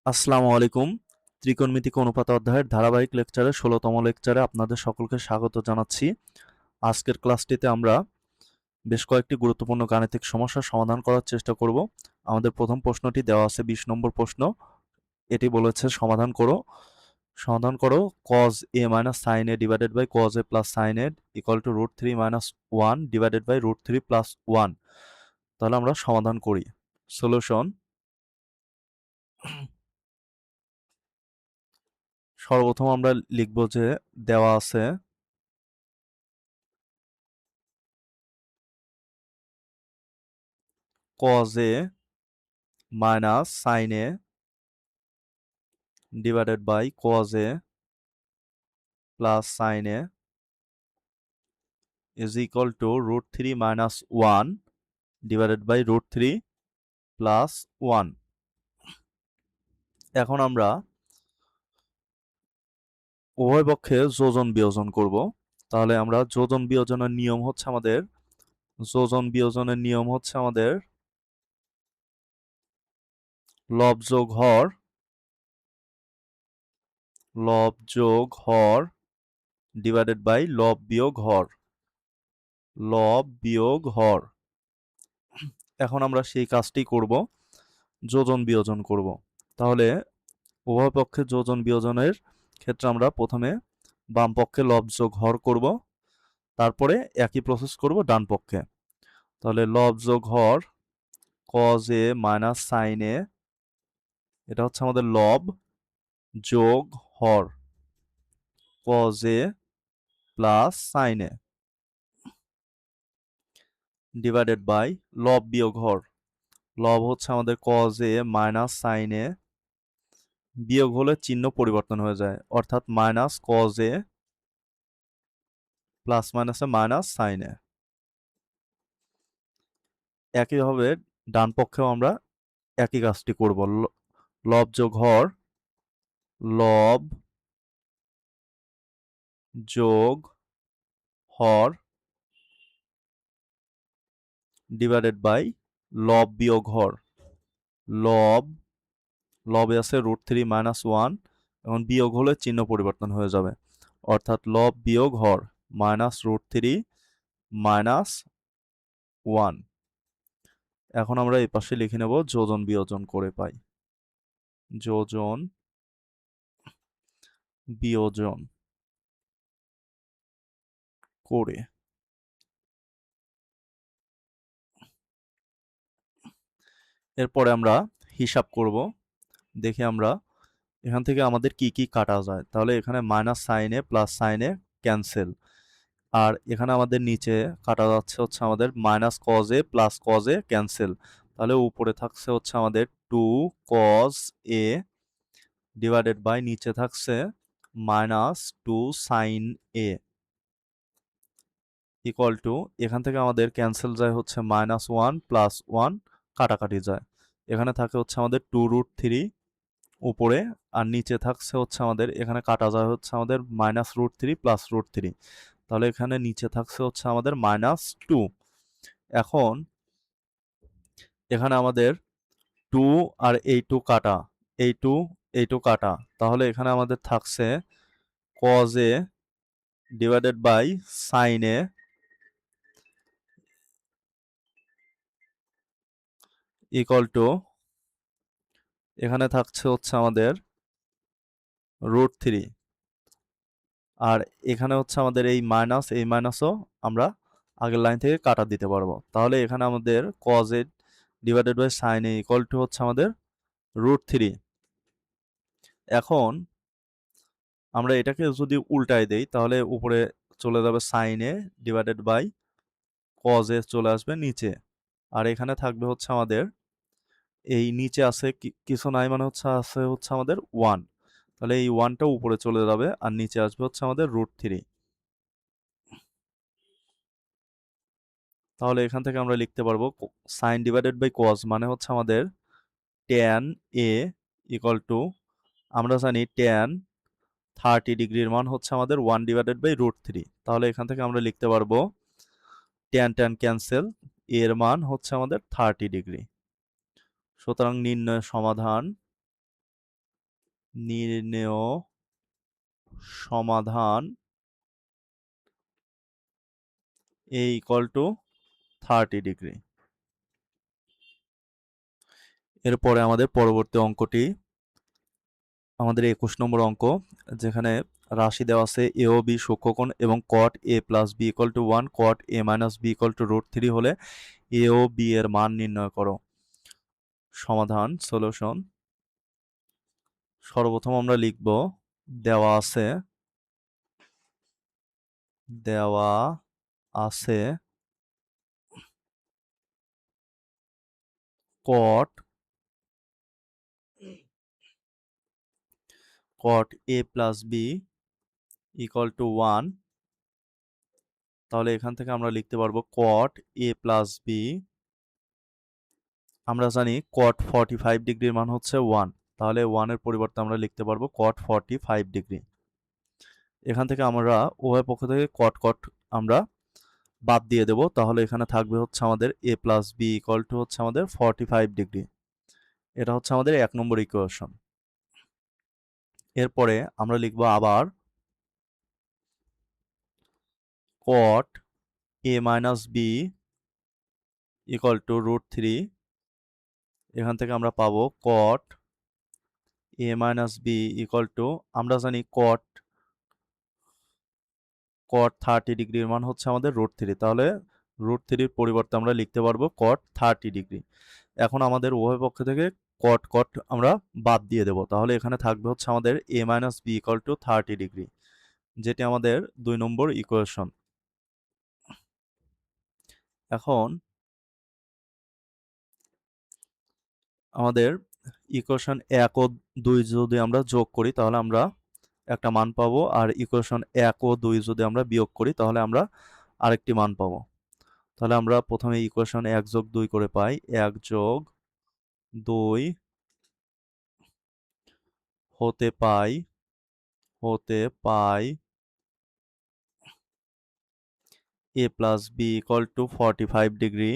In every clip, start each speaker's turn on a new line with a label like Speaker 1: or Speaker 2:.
Speaker 1: আসসালামু আলাইকুম। ত্রিকোণমিতিক অনুপাত অধ্যায়ের ধারাবাহিক লেকচারের ১৬তম লেকচারে আপনাদের সকলকে স্বাগত জানাচ্ছি। আজকের ক্লাসটিতে আমরা বেশ কয়েকটি গুরুত্বপূর্ণ গাণিতিক সমস্যার সমাধান করার চেষ্টা করব। আমাদের প্রথম প্রশ্নটি দেওয়া আছে ২০ নম্বর প্রশ্ন। এটি বলেছে সমাধান করো cos a minus sin a divided by cos a plus sin a equal to √3 minus 1 divided by √3 plus 1। তাহলে আমরা সমাধান করি। সলিউশন: সর্বপ্রথম আমরা লিখব যে দেওয়া আছে cos a minus sin a divided by cos a plus sin a is equal to √3 minus 1 divided by √3 plus 1। এখন আমরা উভয় পক্ষে যোজন বিয়োজন করব। তাহলে আমরা যোজন বিয়োজনের নিয়ম হচ্ছে আমাদের লব যোগ হর ডিভাইডেড বাই লব বিয়োগ হর। এখন আমরা সেই কাজটি করব, যোজন বিয়োজন করব। তাহলে উভয় পক্ষে যোজন বিয়োজনের ক্ষেত্রে আমরা প্রথমে বাম পক্ষে লব যোগ হর করব, তারপরে একই প্রসেস করব ডান পক্ষে। তাহলে লব যোগ হর cos a minus sin a, এটা হচ্ছে আমাদের লব, যোগ হর cos a plus sin a divided by লব বিয়োগ হর। লব হচ্ছে আমাদের cos a minus sin a, বিয়োগ হলে চিহ্ন পরিবর্তন হয়ে যায়, অর্থাৎ মাইনাস cos a প্লাস মাইনাসে মাইনাস sin a। একইভাবে ডান পক্ষেও আমরা একই কাজটি করব। লব যোগ হর, লব যোগ হর ডিভাইডেড বাই লব বিয়োগ হর। লব লবে আছে √3 minus 1, এখন বিয়োগ হলে চিহ্ন পরিবর্তন হয়ে যাবে, অর্থাৎ লব বিয়োগ হর মাইনাস √3 minus 1। এখন আমরা এই পাশে লিখে নেব যোজন বিয়োজন করে পাই। যোজন বিয়োজন করে এরপরে আমরা হিসাব করব। দেখি আমরা এখান থেকে আমাদের কি কি কাটা যায়। তাহলে এখানে মাইনাস সাইন এ প্লাস সাইন এ ক্যান্সেল, আর এখানে আমাদের নিচে কাটা যাচ্ছে হচ্ছে আমাদের মাইনাস কজ এ প্লাস কজ এ ক্যান্সেল। তাহলে উপরে থাকছে হচ্ছে আমাদের 2 cos a ডিভাইডেড বাই নিচে থাকছে minus 2 sin a equal two, এখান থেকে আমাদের ক্যান্সেল যায় হচ্ছে মাইনাস 1 প্লাস 1 কাটাকাটি যায়। এখানে থাকে হচ্ছে আমাদের 2√3 উপরে, আর নিচে থাকছে হচ্ছে আমাদের, এখানে কাটা যায় হচ্ছে আমাদের মাইনাস √3 প্লাস √3। তাহলে এখানে নিচে থাকছে হচ্ছে আমাদের -2। এখন এখানে আমাদের 2 আর এই 2 কাটা, এই 2 কাটা, তাহলে এখানে আমাদের থাকছে cos a divided by sin a equal to, এখানে থাকছে হচ্ছে আমাদের √3, আর এখানে হচ্ছে আমাদের এই মাইনাসও আমরা আগের লাইন থেকে কাটা দিতে পারবো। তাহলে এখানে আমাদের cos a divided by sin a equal to হচ্ছে আমাদের √3। এখন আমরা এটাকে যদি উল্টায় দেই, তাহলে উপরে চলে যাবে sin a divided by cos a চলে আসবে নিচে, আর এখানে থাকবে হচ্ছে আমাদের এই নিচে আছে কিছু নাই, মানে আছে হচ্ছে আমাদের 1। তাহলে এই 1টা উপরে চলে যাবে আর নিচে আসবে হচ্ছে আমাদের √3। তাহলে এখান থেকে আমরা লিখতে পারবো sin ডিভাইডেড বাই cos মানে হচ্ছে আমাদের tan a ইকুয়াল টু, আমরা জানি tan 30 ডিগ্রির মান হচ্ছে আমাদের 1 ডিভাইডেড বাই √3। তাহলে এখান থেকে আমরা লিখতে পারবো tan tan ক্যান্সেল, এর মান হচ্ছে আমাদের 30 ডিগ্রি। সুতরাং নির্ণয় সমাধান নির্ণেয় সমাধান a equal to 30 ডিগ্রি। এরপরে আমাদের পরবর্তী অঙ্কটি আমাদের 21 নম্বর অঙ্ক, যেখানে রাশি দেওয়া আছে এ ও বি সূক্ষ্মকোণ এবং cot a plus b equal to 1 cot a minus b equal to √3 হলে এ ও বি এর মান নির্ণয় করো। সমাধান সলিউশন। সর্বপ্রথম আমরা লিখব দেওয়া আছে cot a plus b equal to 1। তাহলে এখান থেকে আমরা লিখতে পারবো cot a plus b, আমরা জানি cot 45 ডিগ্রির মান হচ্ছে 1, তাহলে 1 এর পরিবর্তে আমরা লিখতে পারবো cot 45 ডিগ্রি। এখান থেকে আমরা উভয় পক্ষ থেকে cot আমরা বাদ দিয়ে দেব, তাহলে এখানে থাকবে হচ্ছে আমাদের a plus b equal to হচ্ছে আমাদের 45 ডিগ্রি। এটা হচ্ছে আমাদের 1 নম্বর ইকুয়েশন। এরপরে আমরা লিখব আবার cot a minus b equal to √3। এখান থেকে আমরা পাবো cot a minus b equal to, আমরা জানি cot 30 ডিগ্রির মান হচ্ছে আমাদের √3, তাহলে √3 পরিবর্তে আমরা লিখতে পারবো cot 30 ডিগ্রি। এখন আমাদের উভয় পক্ষ থেকে cot আমরা বাদ দিয়ে দেব, তাহলে এখানে থাকবে হচ্ছে আমাদের a minus b equal to 30 degree, যেটি আমাদের 2 নম্বর ইকুয়েশন। এখন আমাদের ইকুয়েশন 1 ও 2 যদি আমরা যোগ করি তাহলে আমরা একটা মান পাবো, আর ইকুয়েশন 1 ও 2 যদি আমরা বিয়োগ করি তাহলে আমরা আরেকটি মান পাবো। তাহলে আমরা প্রথমে ইকুয়েশন 1 যোগ 2 করে পাই 1 যোগ 2 হতে পাই a plus b equal to 45 degree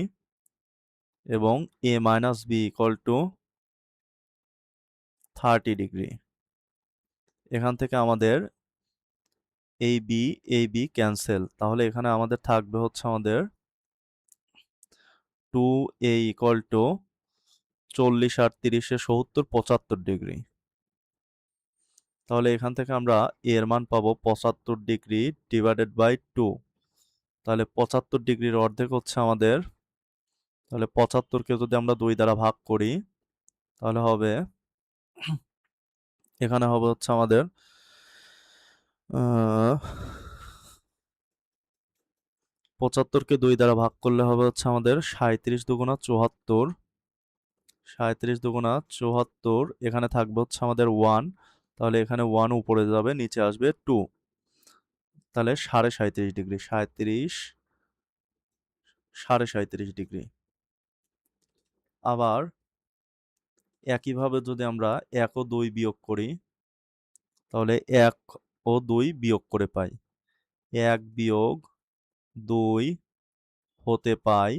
Speaker 1: এবং a minus b equal to 30 degree. এখান থেকে আমাদের এই বি ক্যান্সেল, তাহলে এখানে আমাদের থাকবে হচ্ছে আমাদের 2a equal to 40 আর 30 এ 70 75 ডিগ্রি। তাহলে এখান থেকে আমরা এর মান পাবো 75 ডিগ্রি ডিভাইডেড বাই 2। তাহলে 75 ডিগ্রির অর্ধেক হচ্ছে আমাদের, তাহলে 75কে যদি আমরা 2 দ্বারা ভাগ করি তাহলে হবে এখানে হবে হচ্ছে আমাদের 75কে 2 দ্বারা ভাগ করলে হবে হচ্ছে আমাদের 37 দুগুণা 74, 37 দুগুণা 74, এখানে থাকবে হচ্ছে আমাদের 1, তাহলে এখানে 1 উপরে যাবে, নিচে আসবে 2, তাহলে 37.5 ডিগ্রি, 37.5 ডিগ্রি। আবার একইভাবে যদি আমরা 1 ও 2 বিয়োগ করি তাহলে 1 ও 2 বিয়োগ করে পাই 1 বিয়োগ 2 হতে পাই,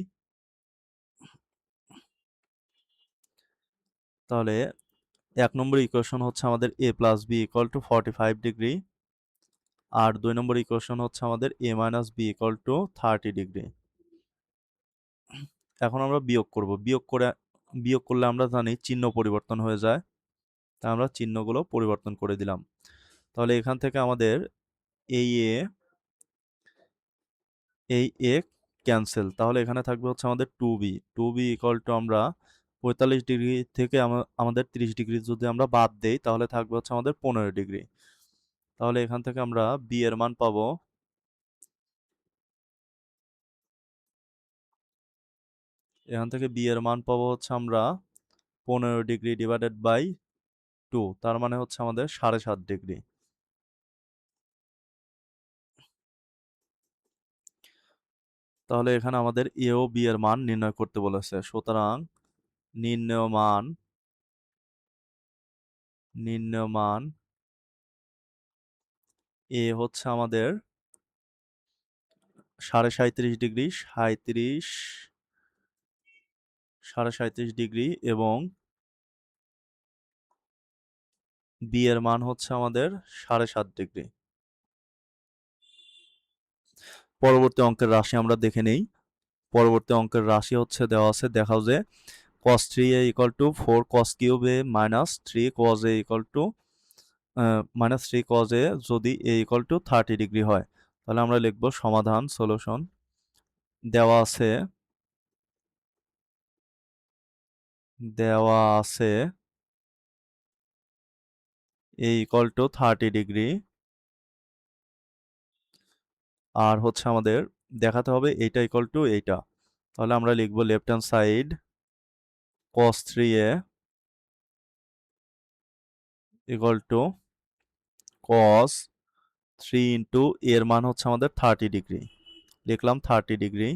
Speaker 1: তাহলে 1 নম্বর ইকুয়েশন হচ্ছে আমাদের a plus b equal to 45 degree, আর 2 নম্বর ইকুয়েশন হচ্ছে আমাদের a minus b equal to 30 degree. এখন আমরা বিয়োগ করব, বিয়োগ করলে আমরা জানি চিহ্ন পরিবর্তন হয়ে যায়, তাই আমরা চিহ্নগুলো পরিবর্তন করে দিলাম। তাহলে এখান থেকে আমাদের এই a ক্যান্সেল, তাহলে এখানে থাকবে হচ্ছে আমাদের 2b ইকুয়াল টু, আমরা 45 ডিগ্রি থেকে আমাদের 30 ডিগ্রি যদি আমরা বাদ দেই তাহলে থাকবে হচ্ছে আমাদের 15 ডিগ্রি। তাহলে এখান থেকে আমরা b এর মান পাবো, হচ্ছে আমরা 15 ডিগ্রি ডিভাইডেড বাই 2, তার মানে হচ্ছে আমাদের 7.5 ডিগ্রি। তাহলে এখানে আমাদের a ও b এর মান নির্ণয় করতে বলেছে, সুতরাং নির্ণয় মান a হচ্ছে আমাদের 37.5 ডিগ্রি, 37.5 ডিগ্রি এবং বি এর মান হচ্ছে আমাদের 7.5 ডিগ্রি। পরবর্তী অঙ্কের রাশি আমরা দেখে নেই। পরবর্তী অঙ্কের রাশি হচ্ছে দেওয়া আছে, দেখাও যে cos 3a equal to 4 cos cube a minus 3 cos a equal to minus 3 cos a যদি a equal to 30 ডিগ্রি হয়, তাহলে আমরা লিখব সমাধান সলিউশন। দেওয়া আছে a equal to 30 ডিগ্রি, আর হচ্ছে আমাদের দেখাতে হবে এইটা ইকুয়াল টু এইটা। তাহলে আমরা লিখব left hand side cos 3a equal to cos 3 into এর মান হচ্ছে আমাদের 30 ডিগ্রি, লিখলাম 30 ডিগ্রি।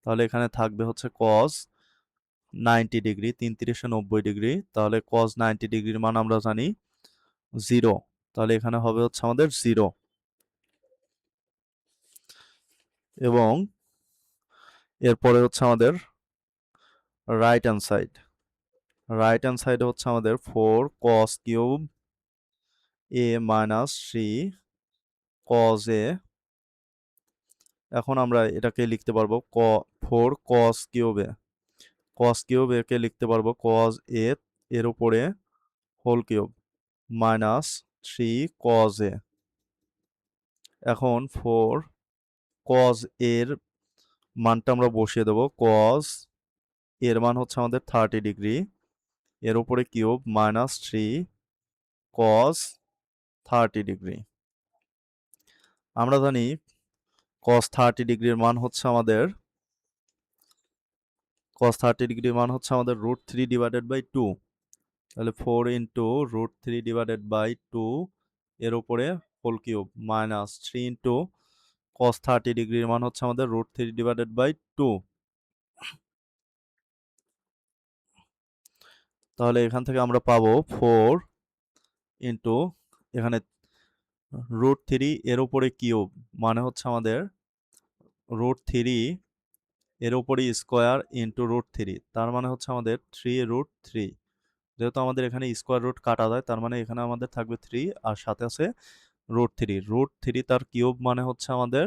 Speaker 1: তাহলে এখানে থাকবে হচ্ছে cos 90 ডিগ্রি, 3 3 90 ডিগ্রি, তাহলে cos 90 ডিগ্রির মান আমরা জানি 0, তাহলে এখানে হবে হচ্ছে আমাদের 0। এবং এরপরে হচ্ছে আমাদের রাইট হ্যান্ড সাইডে হচ্ছে আমাদের 4 cos cube a minus 3 cos a। এখন আমরা এটাকে লিখতে পারবো 4 cos কিউব a, কে লিখতে পারবো cos a এর উপরে whole cube minus 3 cos a। এখন 4 cos এর মানটা আমরা বসিয়ে দেবো, cos এর মান হচ্ছে আমাদের 30 ডিগ্রি, এর উপরে কিউব মাইনাস 3 cos 30 ডিগ্রি। আমরা জানি cos 30 ডিগ্রির মান হচ্ছে আমাদের √3 ডিভাইডেড বাই 2, তাহলে 4 ইন্টু √3 ডিভাইডেড বাই 2 এর উপরে whole cube minus 3 into cos 30 ডিগ্রির মান হচ্ছে আমাদের √3 ডিভাইডেড বাই 2। তাহলে এখান থেকে আমরা পাবো 4 ইন্টু এখানে √3 এর উপরে কিউব মানে হচ্ছে আমাদের √3 এর উপরে স্কোয়ার ইন্টু √3, তার মানে হচ্ছে আমাদের 3√3। যেহেতু আমাদের এখানে স্কোয়ার রুট কাটা যায়, তার মানে এখানে আমাদের থাকবে 3 আর সাথে আছে √3 তার কিউব মানে হচ্ছে আমাদের,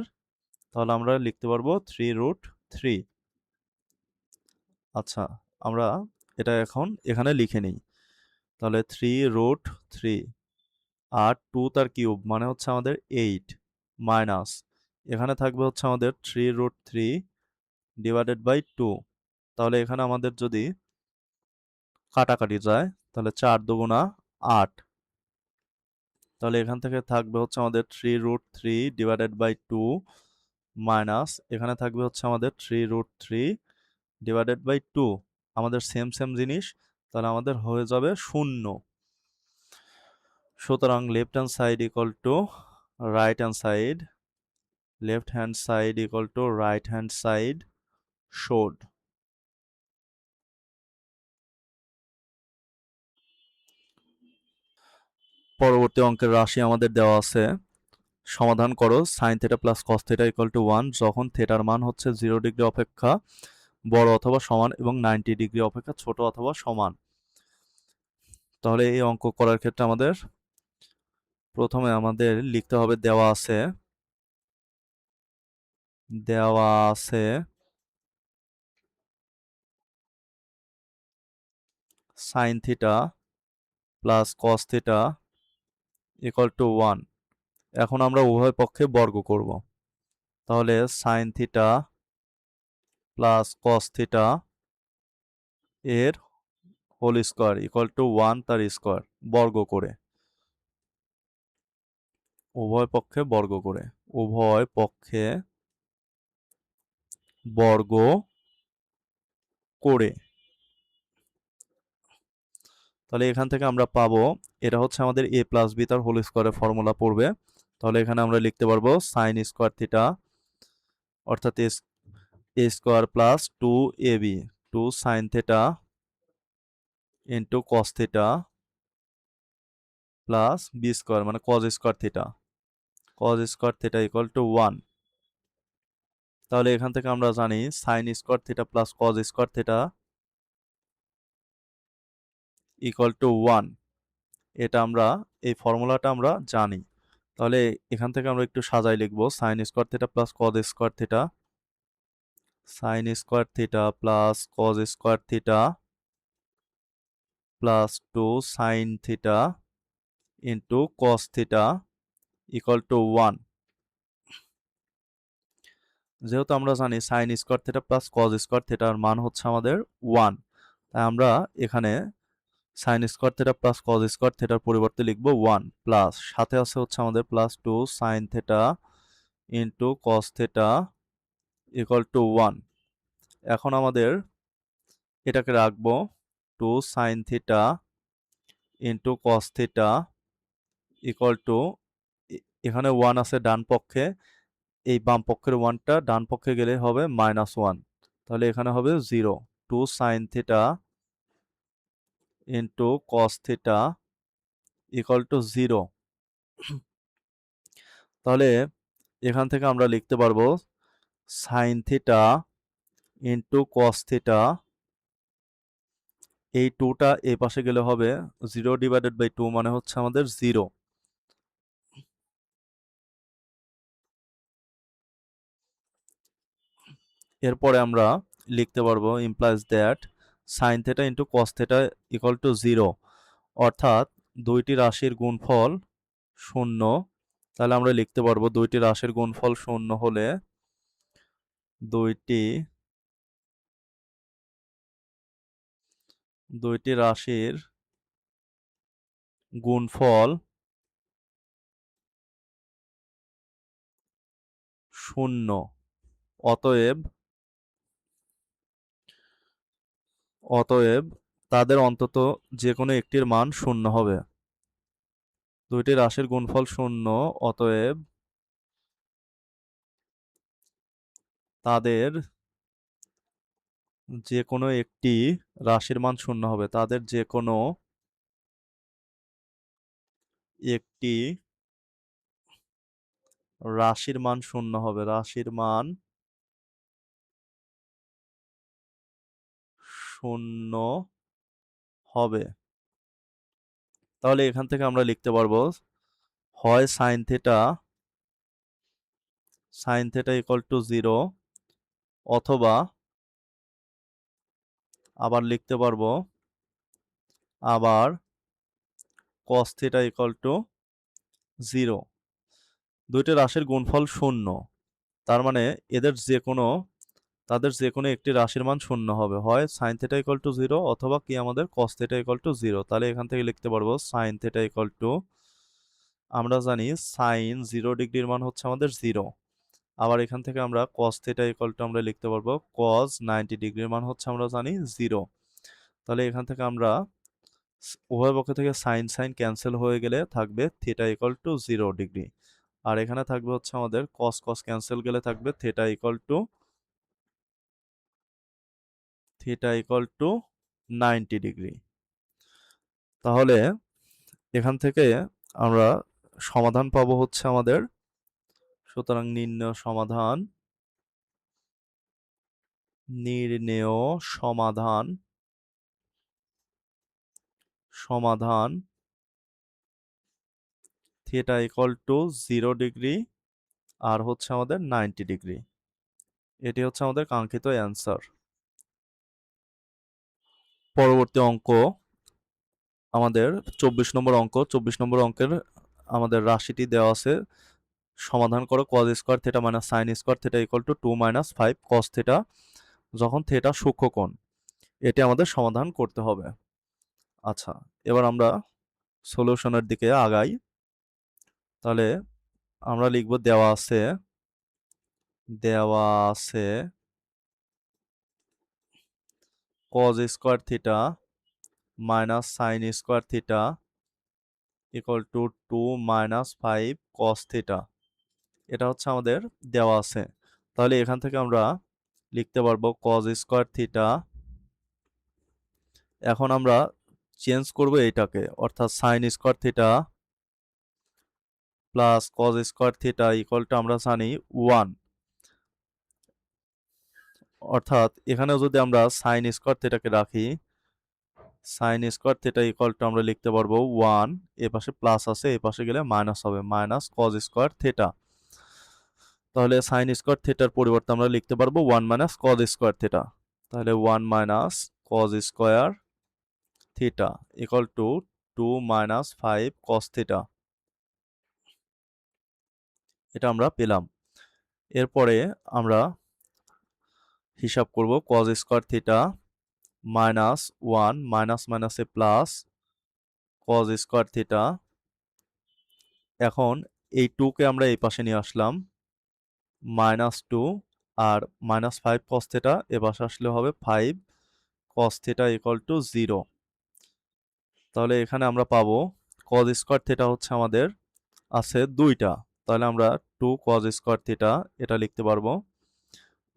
Speaker 1: তাহলে আমরা লিখতে পারবো 3√3। আচ্ছা, আমরা এটা এখন এখানে লিখে নিই। তাহলে 3√3 আর 2 তার কিউব মানে হচ্ছে আমাদের 8 মাইনাস এখানে থাকবে হচ্ছে আমাদের 3√3 ডিভাইডেড বাই 2। তাহলে এখানে আমাদের যদি কাটাকাটি যায় তাহলে 4 দুগুণা 8, তাহলে এখান থেকে থাকবে হচ্ছে আমাদের 3√3 ডিভাইডেড বাই 2 মাইনাস এখানে থাকবে হচ্ছে আমাদের 3√3 ডিভাইডেড বাই 2, আমাদের সেম জিনিস, তাহলে আমাদের হয়ে যাবে 0। সুতরাং left hand side equal to right hand side showed. পরবর্তী অঙ্কের রাশি আমাদের দেওয়া আছে, সমাধান করো sin θ plus cos θ equal to 1 যখন থেটার মান হচ্ছে 0 ডিগ্রি অপেক্ষা বড় অথবা সমান এবং 90 ডিগ্রি অপেক্ষা ছোট অথবা সমান। তাহলে এই অঙ্ক করার ক্ষেত্রে আমাদের প্রথমে আমাদের লিখতে হবে দেওয়া আছে sin θ plus cos θ equal to 1। এখন আমরা উভয় পক্ষে বর্গ করব, তাহলে sin θ প্লাস cos θ এর হোল স্কোয়ার ইকুয়াল টু 1 তার স্কোয়ার বর্গ করে, উভয় পক্ষে বর্গ করে। তাহলে এখান থেকে আমরা পাবো এটা হচ্ছে আমাদের a প্লাস বি তার হোল স্কোয়ারের ফর্মুলা পড়বে। তাহলে এখানে আমরা লিখতে পারবো সাইন স্কোয়ার থিটা অর্থাৎ a square plus 2ab 2 sine theta into cos theta plus B square মানে cos square theta equal to 1। তাহলে এখান থেকে আমরা জানি sine square theta plus cos square theta equal to 1। এটা আমরা এই ফর্মুলাটা আমরা জানি। তাহলে এখান থেকে আমরা একটু সাজাই লিখব sign square theta plus cos square theta, sign square theta plus cos square theta plus 2 sine theta into cos theta equal to 1। যেহেতু আমরা জানি sine square theta plus cos square থিটার মান হচ্ছে আমাদের 1, তাই আমরা এখানে sign square theta plus cos square থিটার পরিবর্তে লিখব 1 প্লাস সাথে আছে হচ্ছে আমাদের plus 2 sine theta into cos theta equal to 1। এখন আমাদের এটাকে রাখবো 2 sine theta into cos theta equal to, এখানে 1 আছে ডান পক্ষে, এই বাম পক্ষের 1টা ডান পক্ষে গেলে হবে -1, তাহলে এখানে হবে 0। 2 sine theta into cos theta equal two 0। তাহলে এখান থেকে আমরা লিখতে পারবো sign theta into cos theta, এই 2টা এই পাশে গেলে হবে 0/2 মানে হচ্ছে আমাদের 0। এরপরে আমরা লিখতে পারবো implies that sign theta into cos theta equal two 0, অর্থাৎ দুইটি রাশির গুণফল 0। তাহলে আমরা লিখতে পারবো দুইটি রাশির গুণফল 0 হলে দুইটি রাশির গুণফল 0, অতএব তাদের অন্তত যে কোনো একটির মান 0 হবে। দুইটি রাশির গুণফল 0, অতএব তাদের যে কোনো একটি রাশির মান 0 হবে। তাদের যে কোনো একটি রাশির মান 0 হবে। রাশির মান 0 হবে। তাহলে এখান থেকে আমরা লিখতে পারবো হয় সাইন থিটা ইকুয়াল টু 0, অথবা আবার লিখতে পারবো আবার কস থিটা ইকুয়াল টু 0। দুইটি রাশির গুণফল 0, তার মানে এদের যে কোনো তাদের যে কোনো একটি রাশির মান 0 হবে, হয় সাইন থিটা ইকুয়াল টু 0 অথবা কি আমাদের কস থিটা ইকুয়াল টু 0। তাহলে এখান থেকে লিখতে পারবো সাইন থিটা ইকুয়াল টু, আমরা জানি সাইন 0 ডিগ্রির মান হচ্ছে আমাদের 0। আবার এখান থেকে আমরা কস থিটা ইকুয়াল টু আমরা লিখতে পারবো কস 90 ডিগ্রির মান হচ্ছে আমরা জানি 0। তাহলে এখান থেকে আমরা উভয় পক্ষ থেকে সাইন সাইন ক্যান্সেল হয়ে গেলে থাকবে থিটা ইকুয়াল টু 0 ডিগ্রি। আর এখানে থাকবে হচ্ছে আমাদের কস কস ক্যান্সেল গেলে থাকবে থিটা ইকুয়াল টু 90 ডিগ্রি। তাহলে এখান থেকে আমরা সমাধান পাবো হচ্ছে আমাদের, সুতরাং নির্ণেয় সমাধান থিটা ইকুয়াল টু 0 ডিগ্রি আর হচ্ছে আমাদের 90 ডিগ্রি। এটি হচ্ছে আমাদের কাঙ্ক্ষিত অ্যান্সার। পরবর্তী অঙ্ক আমাদের 24 নম্বর অঙ্ক। 24 নম্বর অঙ্কের আমাদের রাশিটি দেওয়া আছে, সমাধান করো cause square theta minus sine square theta equal two 2 - 5 cos theta যখন থিটা সূক্ষ্মকোণ। এটি আমাদের সমাধান করতে হবে। আচ্ছা, এবার আমরা সলিউশনের দিকে আগাই। তাহলে আমরা লিখব দেওয়া আছে cause square theta minus sine square theta equal two 2 - 5 cos theta. এটা হচ্ছে আমাদের দেওয়া আছে। তাহলে এখান থেকে আমরা লিখতে পারবো কজ স্কোয়ার থিটা, এখন আমরা চেঞ্জ করব এইটাকে, অর্থাৎ sign square theta plus cos square theta equal two আমরা জানি 1, অর্থাৎ এখানে যদি আমরা সাইন স্কোয়ার থিটাকে রাখি, sign square theta equal two আমরা লিখতে পারবো 1, এ পাশে প্লাস আছে, এ পাশে গেলে মাইনাস হবে, মাইনাস কজ স্কোয়ার থিটা। তাহলে সাইন স্কোয়ার থিটার পরিবর্তে আমরা লিখতে পারবো 1 মাইনাস কজ স্কোয়ার থিটা। তাহলে 1 minus cause square theta equal two 2 minus 5 cos theta. এটা আমরা পেলাম। এরপরে আমরা হিসাব করব cause square theta minus 1 minus মাইনাসে প্লাস কজ স্কোয়ার থিটা। এখন এই 2 কে আমরা এই পাশে নিয়ে আসলাম, -2 আর -5 cos থিটা এ পাশে আসলে হবে 5 cos থিটা ইকুয়াল টু 0। তাহলে এখানে আমরা পাবো cos স্কোয়ার থিটা হচ্ছে আমাদের আছে 2টা, তাহলে আমরা 2 cos স্কোয়ার থিটা এটা লিখতে পারবো।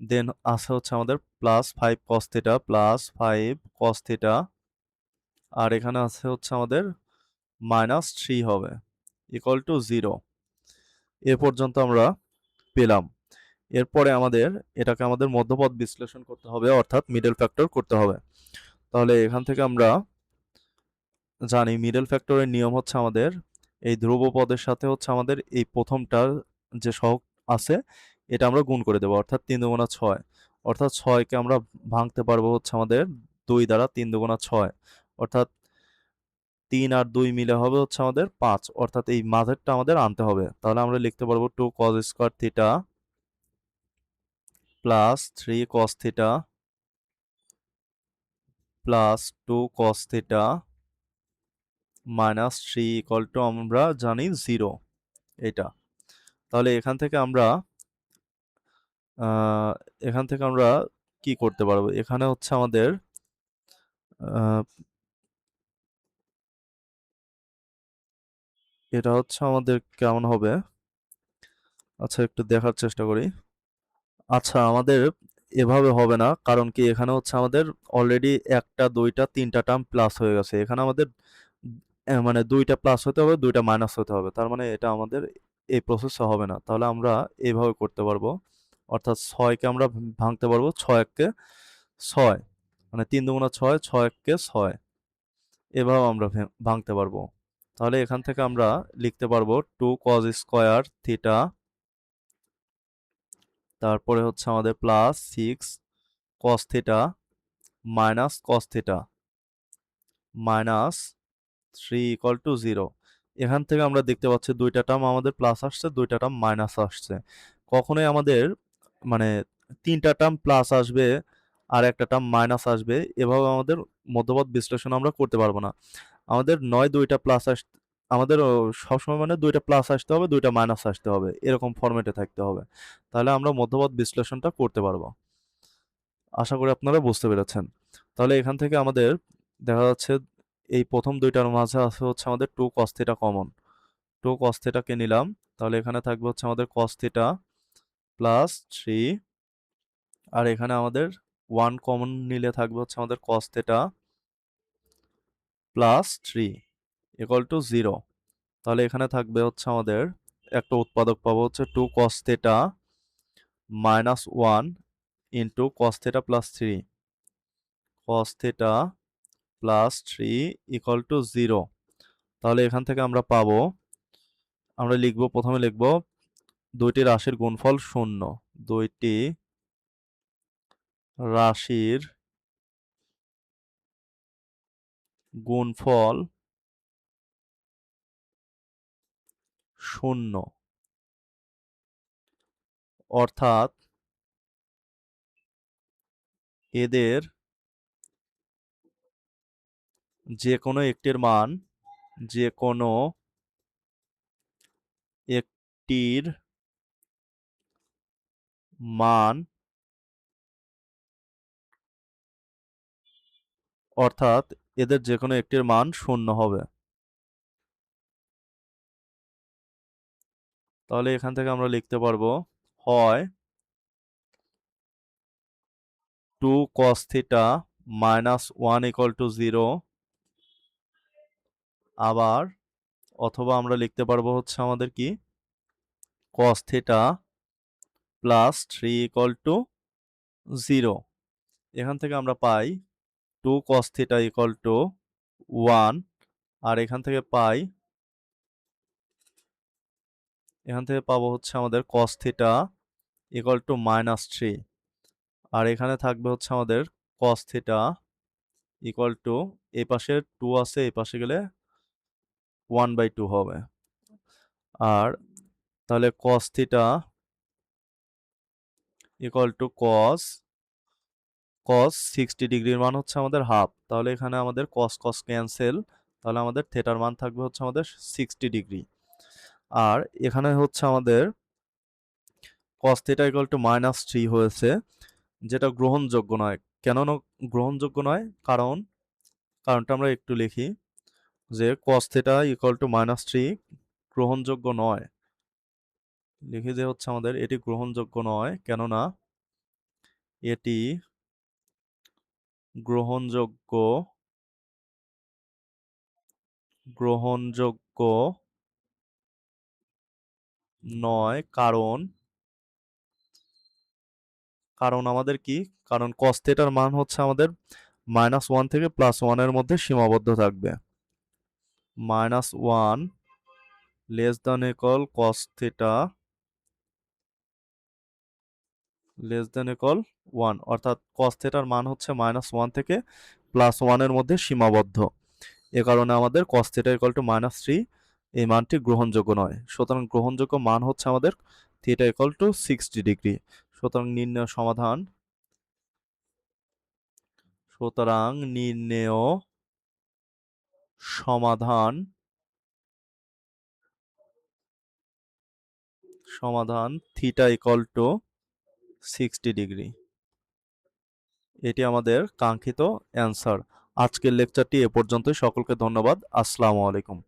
Speaker 1: দেন আছে হচ্ছে আমাদের +5 cos থিটা +5 cos থিটা, আর এখানে আছে হচ্ছে আমাদের -3 হবে ইকুয়াল টু 0। এ পর্যন্ত আমরা পেলাম। এরপরে আমাদের এটাকে আমাদের মধ্যপদ বিশ্লেষণ করতে হবে, অর্থাৎ মিডল ফ্যাক্টর করতে হবে। তাহলে এখান থেকে আমরা জানি মিডল ফ্যাক্টরের নিয়ম হচ্ছে আমাদের এই ধ্রুব পদের সাথে হচ্ছে আমাদের এই প্রথমটার যে সহগ আছে এটা আমরা গুণ করে দেবো, অর্থাৎ 3 দুগুণা 6, অর্থাৎ 6কে আমরা ভাঙতে পারবো হচ্ছে আমাদের 2 দ্বারা, 3 দুগুণা 6, অর্থাৎ 3 আর 2 মিলে হবে হচ্ছে আমাদের 5, অর্থাৎ এই মাঝেরটা আমাদের আনতে হবে। তাহলে আমরা লিখতে পারবো 2 cos square theta plus 3 cos theta plus 2 cos theta minus 3 equal to আমরা জানি 0 এটা। তাহলে আহ, এখান থেকে আমরা কি করতে পারবো, এখানে হচ্ছে আমাদের আহ, এটা হচ্ছে আমাদের কেমন হবে, আচ্ছা একটু দেখার চেষ্টা করি। আচ্ছা আমাদের এভাবে হবে না, কারণ কি এখানে হচ্ছে আমাদের অলরেডি একটা দুইটা তিনটা টার্ম প্লাস হয়ে গেছে, এখানে আমাদের মানে দুইটা প্লাস হতে হবে দুইটা মাইনাস হতে হবে, তার মানে এটা আমাদের এই প্রসেসে হবে না। তাহলে আমরা এইভাবে করতে পারবো, অর্থাৎ 6কে আমরা ভাঙতে পারবো 6 এককে 6, মানে 3 দুগুণা 6, 6 এককে 6, এভাবে আমরা ভাঙতে পারবো। তাহলে এখান থেকে আমরা লিখতে পারবো 2 cos স্কয়ার থিটা, তারপরে হচ্ছে আমাদের plus 6 cos theta minus cos theta minus 3 equal to 0। এখান থেকে আমরা দেখতে পাচ্ছি দুইটা টার্ম আমাদের প্লাস আসছে, দুইটা টার্ম মাইনাস আসছে। কখনোই আমাদের মানে তিনটা টার্ম প্লাস আসবে আর একটা টার্ম মাইনাস আসবে, এভাবে আমাদের মধ্যপদ বিশ্লেষণ আমরা করতে পারবো না। আমাদের নয় দুইটা প্লাস আমাদের সবসময় মানে দুইটা প্লাস আসতে হবে দুইটা মাইনাস আসতে হবে, এরকম ফরম্যাটে থাকতে হবে, তাহলে আমরা মধ্যপদ বিশ্লেষণটা করতে পারবো। আশা করি আপনারা বুঝতে পেরেছেন। তাহলে এখান থেকে আমাদের দেখা যাচ্ছে এই প্রথম দুইটার মাঝে আছে হচ্ছে আমাদের 2 cos থিটা কমন, 2 cos থিটাকে নিলাম, তাহলে এখানে থাকবে হচ্ছে আমাদের cos থিটা প্লাস 3, আর এখানে আমাদের 1 কমন নিলে থাকবে হচ্ছে আমাদের cos theta plus 3 equal to 0। তাহলে এখানে থাকবে হচ্ছে আমাদের একটা উৎপাদক পাবো হচ্ছে 2 cos theta minus 1 into cos theta plus 3, cos theta plus 3 equal to 0। তাহলে এখান থেকে আমরা পাবো, আমরা লিখবো প্রথমে লিখবো দুইটি রাশির গুণফল 0, দুইটি রাশির গুণফল 0, অর্থাৎ এদের যে কোনো একটির মান, যে কোনো একটির মান, অর্থাৎ এদের যে কোনো একটির মান 0 হবে। তাহলে এখান থেকে আমরা লিখতে পারবো হয় 2 cos theta minus 1 equal to 0, আবার অথবা আমরা লিখতে পারবো হচ্ছে আমাদের কি cos theta plus 3 equal to 0। এখান থেকে আমরা পাই 2 cos থিটা ইকুয়াল টু 1, আর এখান থেকে পাবো হচ্ছে আমাদের cos থিটা ইকুয়াল টু -3, আর এখানে থাকবে হচ্ছে আমাদের cos থিটা ইকুয়াল টু, এই পাশে 2 আছে, এই পাশে গেলে 1/2 হবে। আর তাহলে cos theta equal two cos 60 ডিগ্রির মান হচ্ছে আমাদের হাফ, তাহলে এখানে আমাদের cos cos ক্যান্সেল, তাহলে আমাদের থিটার মান থাকবে হচ্ছে আমাদের 60 ডিগ্রি। আর এখানে হচ্ছে আমাদের cos থিটা ইকুয়াল টু -3 হয়েছে, যেটা গ্রহণযোগ্য নয়। কেন গ্রহণযোগ্য নয়? কারণটা আমরা একটু লিখি, যে cos থিটা ইকুয়াল টু -3 গ্রহণযোগ্য নয়। লিখি যে হচ্ছে আমাদের এটি গ্রহণযোগ্য নয়, কেননা এটি গ্রহণযোগ্য গ্রহণযোগ্য নয়, কারণ আমাদের কি, কারণ cos থিটার মান হচ্ছে আমাদের -1 থেকে +1 এর মধ্যে সীমাবদ্ধ থাকবে। -1 less than equal cos theta less than equal 1, অর্থাৎ cos থিটার মান হচ্ছে -1 থেকে +1 এর মধ্যে সীমাবদ্ধ। এ কারণে আমাদের cos থিটা ইকুয়াল টু -3 এই মানটি গ্রহণযোগ্য নয়। সুতরাং গ্রহণযোগ্য মান হচ্ছে আমাদের থিটা ইকুয়াল টু 60 ডিগ্রি। সুতরাং নির্ণেয় সমাধান থিটা ইকুয়াল টু 60 ডিগ্রি। এটি আমাদের কাঙ্ক্ষিত অ্যান্সার। আজকের লেকচারটি এ পর্যন্তই। সকলকে ধন্যবাদ। আসসালামু আলাইকুম।